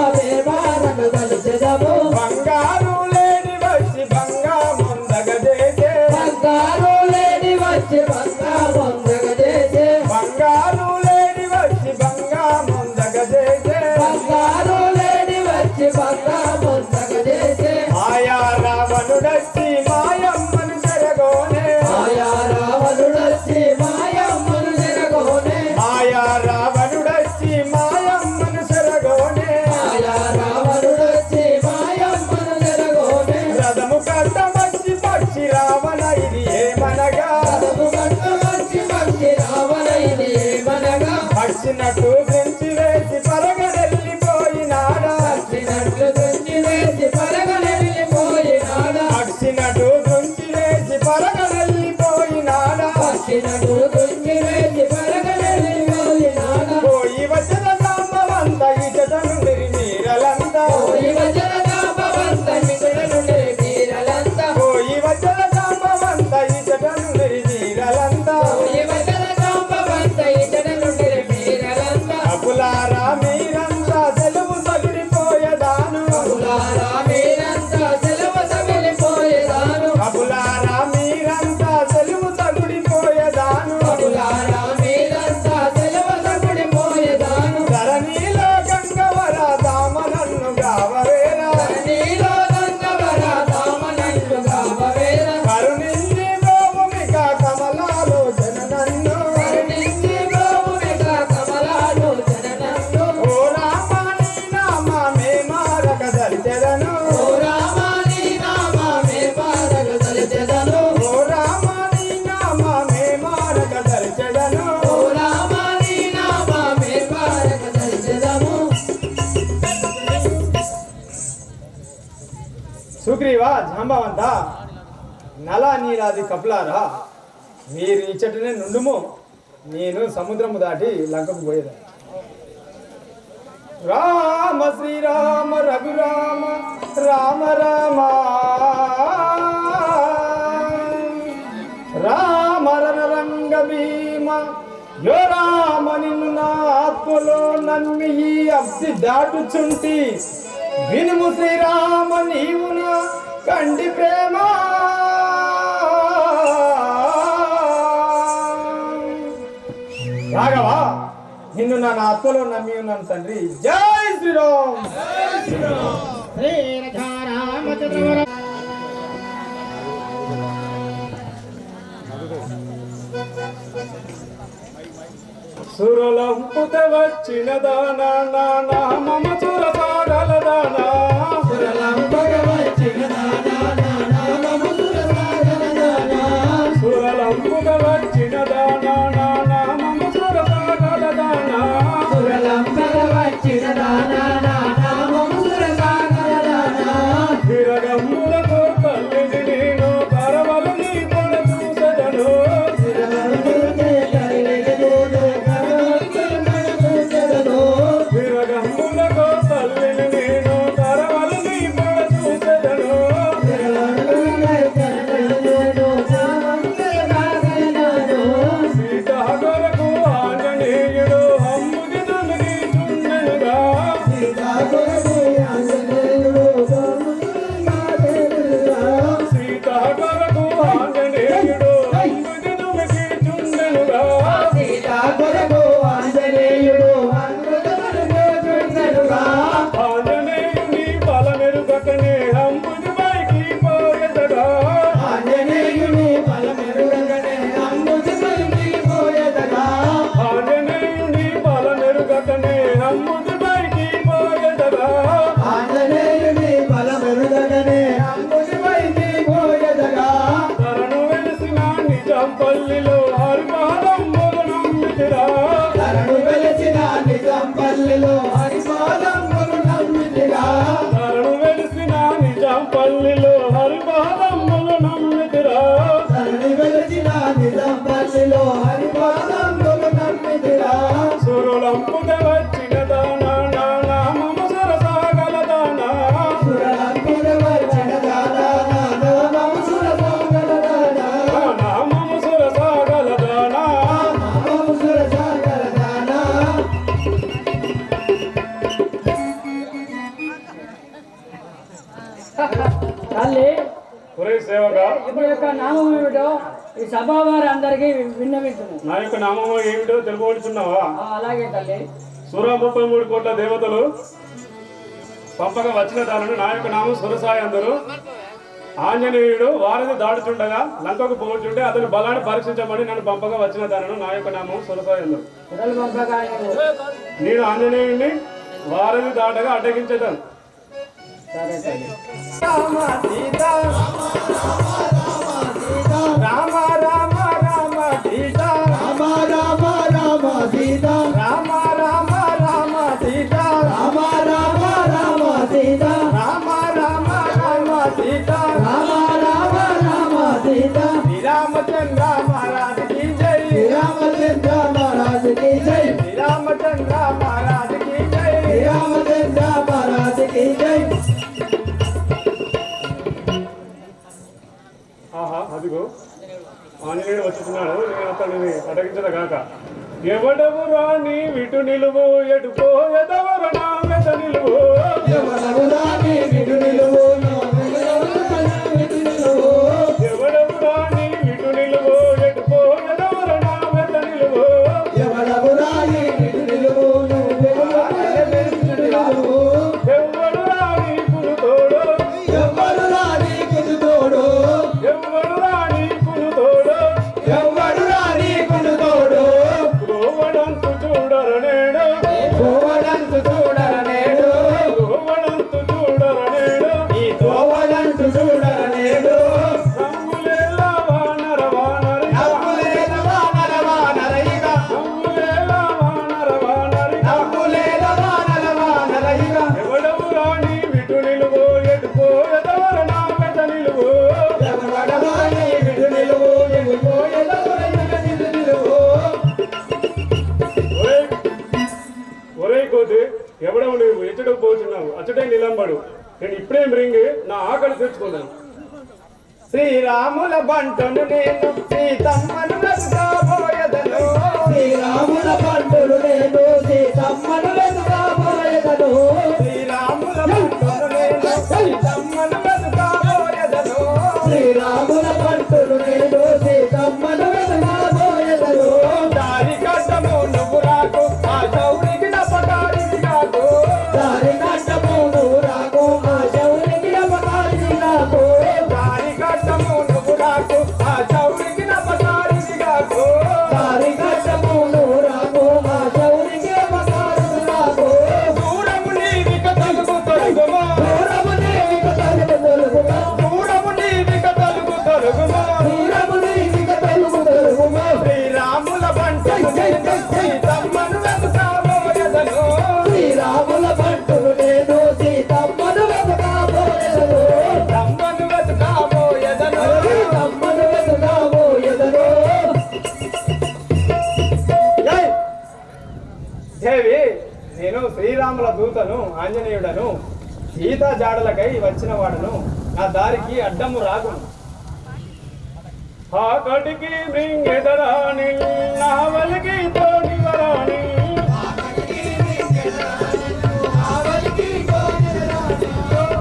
మారక దలిచెదను బంగారు లేని వచ్చి బంగా ముందగ చేసే బంగారు లేని వచ్చి బంగా ముందగ చేసే బంగారు లేని వచ్చి బంగా ముందగ చేసే బంగారు లేని వచ్చి బంగా ముందగ చేసే ఆయా రావణుడచ్చి మాయమ్మను చెరగోనే ఆయా రావణుడొచ్చి మాయమ్మను చెరగోనే ఆయా రావణుడచ్చి మాయమ్మను చెరగోనే ఆయా రావణుడొచ్చి మాయమ్మను చెరగోనే రథము కట్ట వచ్చి పక్షి రావణ ఇది ఏమనగా రథము కట్ట వచ్చి పక్షి రావణ ఇది ఏమనగా పక్షినట్టు గురించి వేసి పరగడెళ్ళిపోయినాడా పక్షినట్లు గుంచి వేసి పరగలెళ్ళిపోయినాడా పక్షినట్టు గురించి వేసి పరగడెళ్ళిపోయినాడా పక్షినట్లు గుంచి వేసి పరగలెళ్ళిపోయినాడా పోయి వచ్చిన సాంబవంత ఇతను నిర్మీరలంతా పోయి వచన కాపవంత మిగులను నిర్మీరలంతా పోయి వచ్చిన సాంబవంత ఇతను నిర్మీరలంతా పోయి వచన కాపవంత ఇతడును నిర్మీరలంతా అపులారా మీరంతా సెలవు సగిడిపోయేదాను కులారా మీరంతా సెలవు సమిలిపోయేదాను అపులారా మీరంతా సెలవు సగిడిపోయేదాను కులారా మీరంతా సెలవు సమిలిపోయేదాను ధరణిలో గంగవర దామనన్ను గావవేరా నీలో గంగవర దామనన్ను గావవేరా కరుణించి భూమిక కమలాలో జననన్ను కరుణించి గోవునిక కమలాలు జననన్ను ఓ రామాని నామే మారక దలిచెదను ఓ రామాని నామే మారక దలిచెదను ఓ రామాని నామే మారక దలిచెదను ఓ రామాని నామే మారక దలిచెదను సుగ్రీవా జాంబవంత నల నీలాది కపులారా మీరు ఇచ్చటనే నుండుము నేను సముద్రము దాటి లంకకు పోయేదా రామ శ్రీరామ రఘురామ రామ రామ రామ రణరంగ భీమ యో రామ నిన్ను నా ఆత్మలో నమ్మి ఈ అబ్ది దాటుచుంటి వినుము శ్రీరామ నీవు నా కండి ప్రేమ రాఘవా నిన్ను నా ఆత్మలో నమ్మి ఉన్నాను తండ్రి జై శ్రీరామ్ సురలంపుత వచ్చిన దానా నానా మమ సుర పాడల దానా సురలంబగ వచ్చిన దానా నామము సురసాగర దానా సురలంపుక వచ్చిన దానా నానా మమ సుర పాడల దానా సురలంబగ వచ్చిన దానా నామము సురసాగర దానా విరగమ్ములకు తల్లిని నేను కరవలు నీ కొడ చూసెదను విరగమ్ములకు తల్లిని నేను కరవలు హరిపాదంబులు నమ్మితిరా సురులంపుద వచ్చిన దానా నా నామము సరసాగల దానా సురలంపులు వచ్చిన దానా నా నామము సురసాగల దానా నా నామము సరసాగల దానా నామము సురసాగల దానా తల్లి ఒరే సేవగా ఇప్పుడు యొక్క నామం ఏమిటో ఈ సభా వారి అందరికీ విన్నవించును. నా యొక్క నామము ఏమిటో తెలుపుకుంటున్నావా? అలాగే తల్లి. 133 కోట్ల దేవతలు పంపగా వచ్చిన దానిని నా యొక్క నామం సురసాయి అందరు. ఆంజనేయుడు వారిని దాడుచుండగా లంకకు పోవచ్చుంటే అతని బలాన్ని పరీక్షించమని నన్ను పంపగా వచ్చిన దానిని నా యొక్క నామం సురసాయి అందరు. నేను ఆంజనేయుడిని వారిని దాటగా అడ్డగించేదాను. సరే తల్లి. రామ సీతా రామ రామ రామ సీతా రామ రామ రామ సీతా రామ రామ రామ సీతా రామ రామ రామ సీతా రామ రామ రామ సీతా రామ రామ రామ సీతా శ్రీరామచంద్ర మహారాజ్ की जय శ్రీరామచంద్ర మహారాజ్ की जय శ్రీరామచంద్ర మహారాజ్ की जय శ్రీరామచంద్ర మహారాజ్ की जय ఆహా అదిగో ఆంజనేయుడు వచ్చుతున్నాడు. నేను అతనిని అటగించదా కాక ఎవడవు రాని విటు నిలువు ఎటు పోయెదవరు నా వెత నిలువు ఎవరవు రాని విటు నిలువు విటు నిలువు ఎవడవు రాని విటు నిలువు ఎటు పోయెదవరు నా వెత నిలువు ఎవరవు రాని విటు నిలువు ఎవ్వడు రాని కులు తోడు ఎవరు రాని కుదు తోడు ఎవ్వడు రాని కులు తోడు ఎవరు రాని కుదు తోడు గోవడంతు చూడర నేడు గోవడంతు చూడర నేడు గోవడంతు చూడర నేడు ఈ గోవడంతు చూడర నేడు రంగులేల వానర వానరి నవ్వులేల వానర వానరయిగ రంగులేల వానర వానరి నవ్వులేల వానర వానరయిగ ఎవడవు రాని విటు నిలువు ఎటు పోయెదవర నా వెత నిలువు ఎవరు రాని విటు నిలువు విటు నిలువు ఒరే కోతి ఎవడవు నువ్వు ఎచ్చటకు పోతున్నావు అచ్చటే నిలంబడు. నేను ఇప్పుడే మృంగి నా ఆకలి తెచ్చుకున్నాను. శ్రీరాముల బంటను నేను సీతమ్మను వెతుకబోయెదను శ్రీరాముల పండులు నేను సీతమ్మను వెతుకబోయెదను శ్రీరాముల బంటను నేను సీతమ్మను వెతుకబోయెదను శ్రీరాముల పండులు నేను సీతమ్మను వెతుకబోయెదను దారి కట్టము నువ్వు రాకు ఆ శౌరికి నపకారికి కాకు దారి కట్టము నువ్వు రాకు ఆ శౌరికి అపకారికి రాకు దారి కట్టము నువ్వు రాకు ఆ శౌరికి నపకారికి కాకు దారి కట్టము నువ్వు రాకు ఆ శౌరికి అపకారికి రాకు దూరము నీవిక తలుగు తొలుగుమా దూరము నీవిక తలుగు తొలుగుమా దూరము నీవిక తలుగు తొలుగుమా దూరము నీవిక తలుగు తొలుగుమా శ్రీరాముల బంటను నేను సీతమ్మను వెతుకబోయెదను శ్రీరాముల పండులు నేను సీతమ్మను వెతుకబోయెదను తమ్మను వెతుకబోయెదను సీతమ్మను వెతుకబోయెదను జై! దేవి నేను శ్రీరాముల దూతను ఆంజనేయుడను సీతా జాడలకై వచ్చిన వాడను నా దారికి అడ్డము రాగును ఆకటికి మృంగెదరాని నావలికి తోనివరాని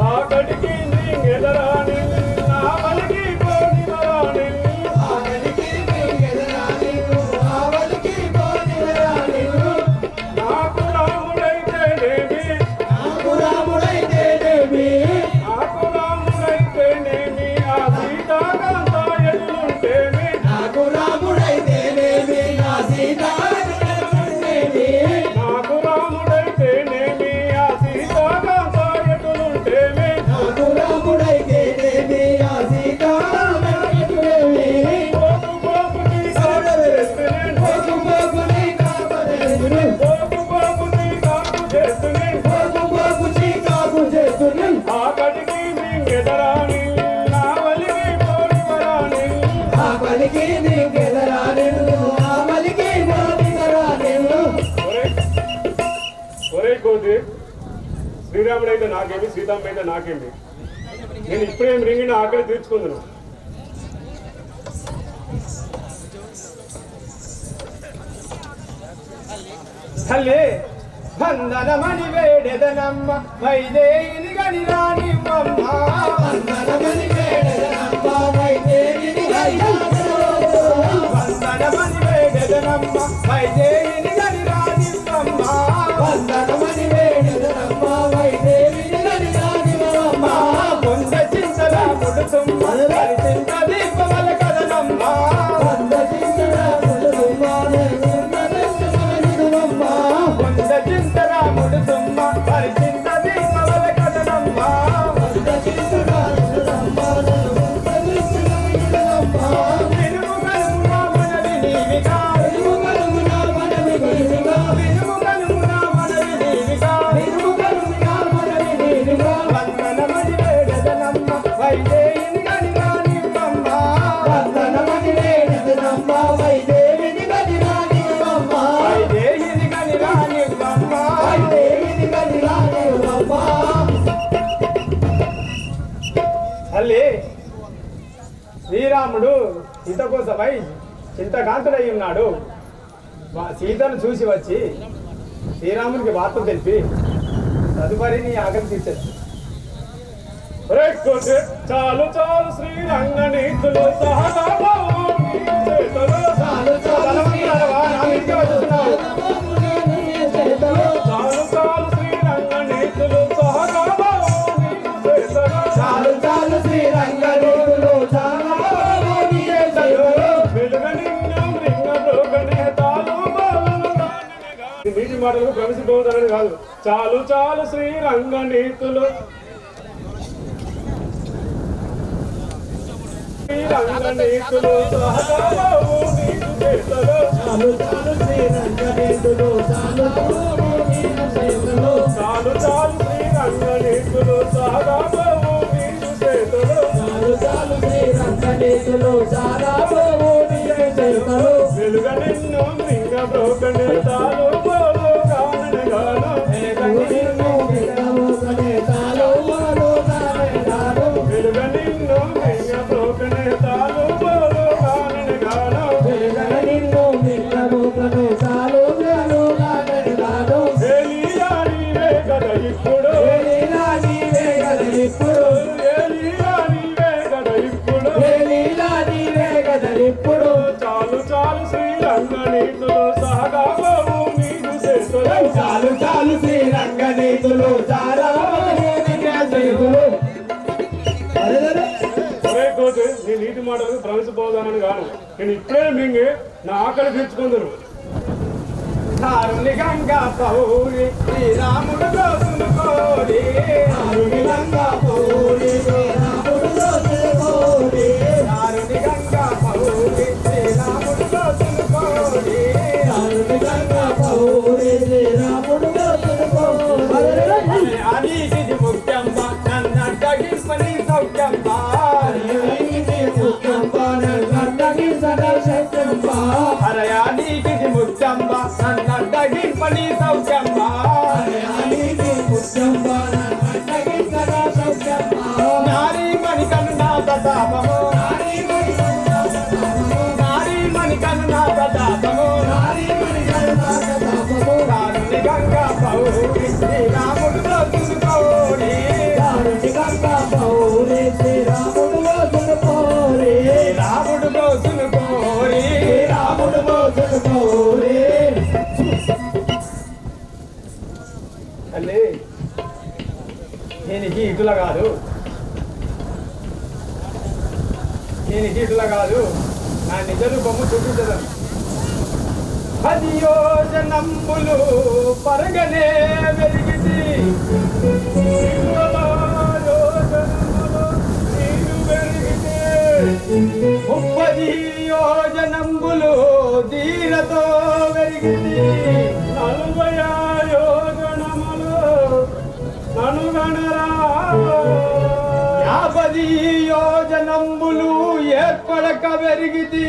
ఆకటికి మృంగెదరాని నావలికి తోనివరాని నాకు రాముడైతేనేమి నాకు రాముడైతేనేమి నాకు రాముడైతేనేమి ఆ సీతాకాంత ఎదులుంటేమి నాకు రాముడైతేనేమి నా సీతానేమి నాకు రాముడైతేనేమి ఆ సీతాకాంత ఎదులుంటేమి నాకు రాముడైతేనేమి ఆ సీతానేమి పోపు పోపు నీ కాకు చేస్తునే పోకు పోకు నీ కాపరేసును పోపు పోపు నీ కాకు చేస్తునే పోకు పోకు నీ కాపు చేస్తును ఆకటికి మృంగెదరాని నావలికి తోనివరాని ఆ పలికి నీకెదరా నిన్ను శ్రీరాముడు అయితే నాకేమి, సీతమ్మ అయితే నాకేమి. నేను ఇప్పుడేం రింగిన ఆకలి తీర్చుకుందును. తల్లి వందనమని వేడెదనమ్మ వైదేహిని గని రానివ్వమ్మ, వందనమని వేడెదనమ్మ వైదేహిని గని రానివ్వమ్మ, వందనమని వేడెదనమ్మ వైదేహిని గని రానివ్వమ్మ, వందనమని వేడెదనమ్మ వైదేహిని గని రానివ్వమ్మ, కొండ చింతల ముడుతుమ్మ పరిచింత దీపవల కదనమ్మ, కొండ చింతల ముడుతుమ్మ చింతరాముడు తుమ్మ పరిచింత దీపవల కదనమ్మ, వినుము కనుమున మనవి నీవిగా, వినుము కనుమున మనవి నీవిగా, వినుము కనుమున మనవి నీవిగా, వినుము కనుమున మనవి నీవిగా, వందనమని వేడెదనమ్మ వైదేహిని గని రానివ్వమ్మ, వందనమని వేడెదనమ్మ వైదేహిని గని రానివ్వమ్మ, వైదేహిని గని రానివ్వమ్మ, వైదేహిని గని రానివ్వమ్మ. తల్లి శ్రీరాముడు సీత కోసమై చింతకాంతుడై ఉన్నాడు. సీతను చూసి వచ్చి శ్రీరాముడికి వార్త తెలిపి తదుపరి నీ ఆకలి తీర్చదు. చాలు చాలు శ్రీరంగ నీతులు చాలు చాలు శ్రీరంగ నీతులు చాలు చాలు శ్రీరంగ నీతులు నీటి మాటలకు ప్రవేశిపోతారని కాదు. చాలు చాలు శ్రీరంగ నీతులు శ్రీరంగ నీతులు సహజాబాబు నీకు చేతలు, చాలు చాలు శ్రీరంగ నీతులు సహజాబాబు నీకు చేతలు, చాలు చాలు శ్రీరంగ నీతులు సహజాబాబు నీకు చేతలు, చాలు చాలు శ్రీరంగ నీతులు సహజాబాబు నీకు చేతలు, వెలుగ నిన్ను లింగ బ్రోకనే తాలు బోలు గానని గాను, నిన్ను లింగ బ్రోకనే తాలు బోలు గానని గాను, వెలుగ నిన్ను లింగ బ్రోకనే తాలు బోలు గానని గాను, వెలుగ నిన్ను లింగ బ్రోకనే తాలు బోలు గానని గాను, ఏలియా నీవే కదా ఇప్పుడు, ఏలియా నీవే కదా ఇప్పుడు, ఏలియా నీవే కదా ఇప్పుడు, ఏలియా నీవే కదా ఇప్పుడు, చాలు చాలు శ్రీరంగ నీతులు సహజాబాబు నీకు చేతులు, చాలు చాలు శ్రీరంగ నీతులు నీ నీటి మాటలకు ప్రవేశపోదానని కాను. నేను ఇప్పుడే మింగి నా ఆకలి తీర్చుకుందరు. నారుని గంగా పౌరి శ్రీరాముడు దోసును కోరి, నారుని గంగా పౌరి శ్రీరాముడు దోసును కోరి, నారుని గంగా పౌరి శ్రీరాముడు దోసును కోరి, నారుని గంగా పౌరి శ్రీరాముడు దోసును కోరి, అనికిది ముఖ్యంబ నన్నడ్డగింపని సౌఖ్యంబ, అనికిది ముఖ్యంబ నన్నడ్డగింపని సౌఖ్యంబ, అరయానికిది ముఖ్యంబ నన్నడ్డగింపని సౌఖ్యంబ, అరయానికిది ముఖ్యంబ నన్నడ్డగింపని సౌఖ్యంబ, నారీమణి కన్నా ప్రతాపము, నారీమణి కన్నా ప్రతాపము, నారీమణి కన్నా ప్రతాపము, నారీమణి కన్నా ప్రతాపము, నారుని గంగా పౌరి శ్రీరాముడు దోసును కోరి, నారుని గంగా పౌరి శ్రీరాముడు దోసును కోరి, రాముడు దోసును కోరి, రాముడు దోసును కోరి. తల్లి దీనికి ఇటుల కాదు, దీనికి ఇటుల కాదు, నా నిజ రూపము చూపించదను. 10 యోజనంబులు పరగనే వెలిగితి, 30 యోజనంబులు ధీరతో వెలిగితి, 40 యోజనములు ననుగణరా, 50 యోజనంబులు ఏర్పడక వెరిగితి,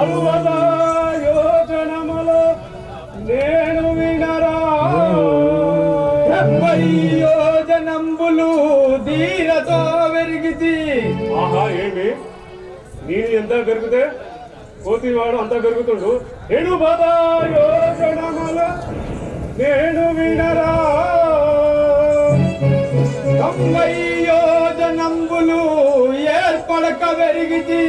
60 యోజనములు నేను వినరా, 70 పెరిగితి. ఆహా ఏమి నేను ఎంత పెరిగితే కోతివాడు అంతా పెరుగుతుండు. 7 యోజనముల నేను వినరా 90 యోజనంబులు ఏర్పడక పెరిగితి.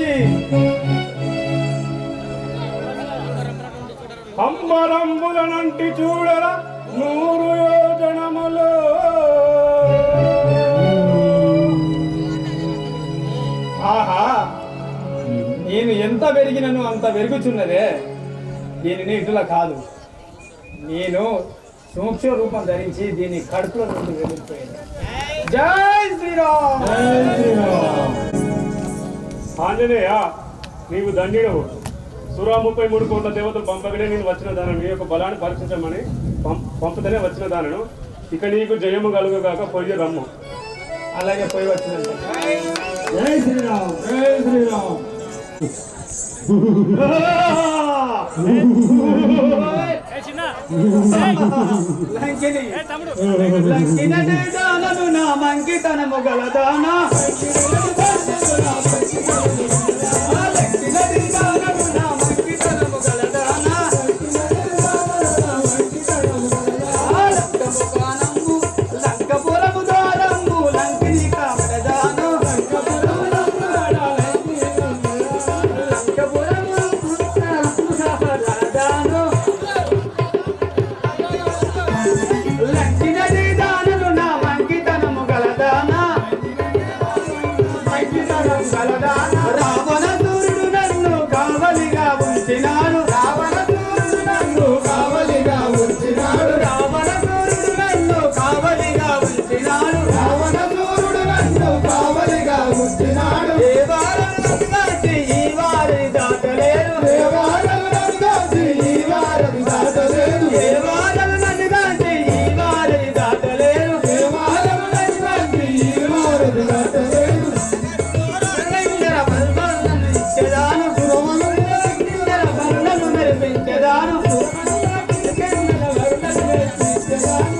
అంబరంబులనంటి చూడరా 100 యోజనములు. ఆహా, నేను ఎంత పెరిగినను అంత పెరుగుచున్నదే. దీనిని ఇటులా కాదు, నేను సూక్ష్మ రూపం ధరించి దీని కడుపులో నుండి వెళ్ళిపోయాను. జై శ్రీరామ్. ఆంజనేయ నీవు దండిడవు. 33 కోట్ల దేవతలు పంపగనే నేను వచ్చిన దానను నీ యొక్క బలాన్ని పరీక్షించమని పంపుతనే వచ్చిన దానను. ఇక నీకు జయము కలుగుగాక పోయి రమ్ము. అలాగే పోయి వచ్చినంత. జై శ్రీరామ్ జై శ్రీరామ్. లంకిని లంకినటి దానను నా మంకితనము గలదానా. లంకినటి దానను నా మంకితనము గలదానా. లంకము కానము లంకపురము దారము లంకిని కామరదాను. లంకపురము లంకినటి దానను నా మంకితనము గలదానా. మంకితనము గలదానా. రావణసూరుడు నన్ను కావలిగా ఉంచినాడు. రావణసూరుడు నన్ను కావలిగా ఉంచినాడు. రావణసూరుడు నన్ను కావలిగా ఉంచినాడు. రావణసూరుడు నన్ను కావలిగా ఉంచినాడు. ఏ వారను కాచి ఈ వారి దాటలేరు. ఏ వారను కాచి ఈ వారి దాటలేరు. ఏ వారను కాచి ఈ వారి దాటలేరు. ఏ వారను కాచి ఈ వారి దాటలేరు. కిన్నెర బల్బలను ఇచ్చేదాను. కిన్నెర బల్లను మెరిపించేదాను.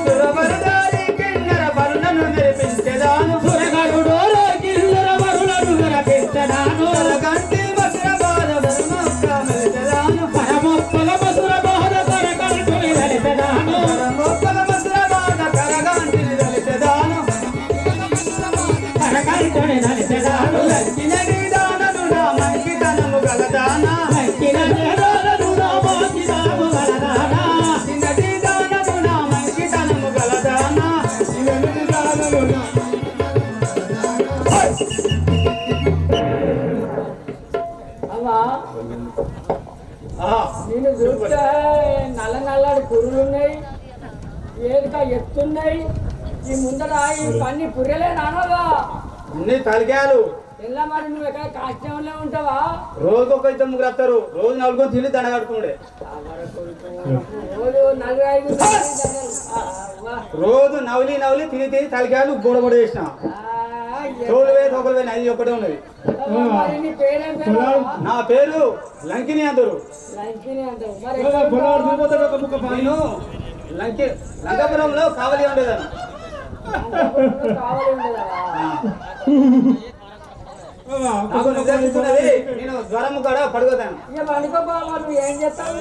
సురవరదారి కిన్నెర బల్లను మెరిపించేదాను. సురగరుడోర కిన్నెర బల్లను మెరిపించేదాను. సురగంటి మసుర బాధ బరుమొక్క మెలిచెదాను. పరమొక్కల మసుర బాధ కరగంటిని వెలిచెదాను. పరమొక్కల మసుర బాధ కరగంటిని వెలిచెదాను. కరగంటిని వెలిచెదాను. లంకినటి దానను నా మంకితనము గలదానా. లంకినటి దానను నా మంకితనము గలదానా. లంకినటి దానను నా మంకితనము గలదానా. లంకినటి దానను నా అవ్వా ఆహా, నేను చూస్తే నల్లడి పురుగులు ఉన్నాయి, ఏదిగా ఎత్తున్నాయి. ఈ ముందర ఈ పన్ని పుర్రెలే నానవా. అన్ని తలకాయలు. ఎలా మరి నువ్వు ఎక్కడ కాష్టంలో ఉంటావా? రోజు ఒక 2-3 వస్తారు. రోజు 4 తిని దండ కట్టుకుండే. రోజు 4-5 రోజు నవలి తిని తలకాయలు గోడ చేసిన. తోలువే తోకలువే అది ఒకటే ఉన్నది. నీ పేరేం పేరు? నా పేరు లంకిని అందరు. లంకిని అంటావు. మరి నేను లంకాపురంలో కావలి ఉండేదాన్ని. కావాలి ఉండదా? నాకు నిద్ర వస్తున్నది. నేను జ్వరము కూడా పడుకోతాను. ఇక పడుకోబా, నువ్వు ఏం చేస్తావు?